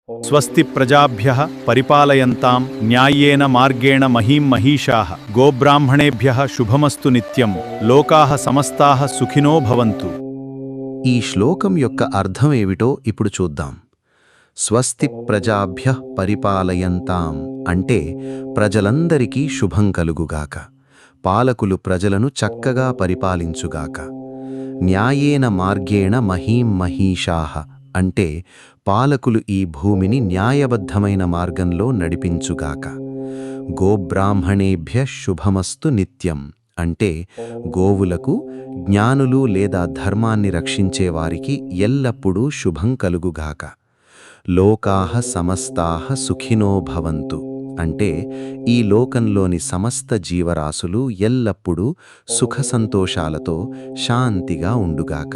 స్వస్తి ప్రజాభ్యః పరిపాలయంతాం న్యాయేన మార్గేణ మహీం మహీషాః గోబ్రాహ్మణేభ్యః శుభమస్తు నిత్యం లోకాః సమస్తాః సుఖినో భవంతు. ఈ శ్లోకం యొక్క అర్థం ఏమిటో ఇప్పుడు చూద్దాం. స్వస్తి ప్రజాభ్యః పరిపాలయంతాం అంటే ప్రజలందరికీ శుభం కలుగుగాక, పాలకులు ప్రజలను చక్కగా పరిపాలించుగాక. న్యాయేన మార్గేణ మహీం మహీషాః అంటే పాలకులు ఈ భూమిని న్యాయబద్ధమైన మార్గంలో నడిపించుగాక. గోబ్రాహ్మణేభ్యః శుభమస్తు నిత్యం అంటే గోవులకు, జ్ఞానులు లేదా ధర్మాన్ని రక్షించేవారికి ఎల్లప్పుడూ శుభం కలుగుగాక. లోకాః సమస్తాః సుఖినో భవంతు అంటే ఈ లోకంలోని సమస్త జీవరాశులు ఎల్లప్పుడూ సుఖ సంతోషాలతో శాంతిగా ఉండుగాక.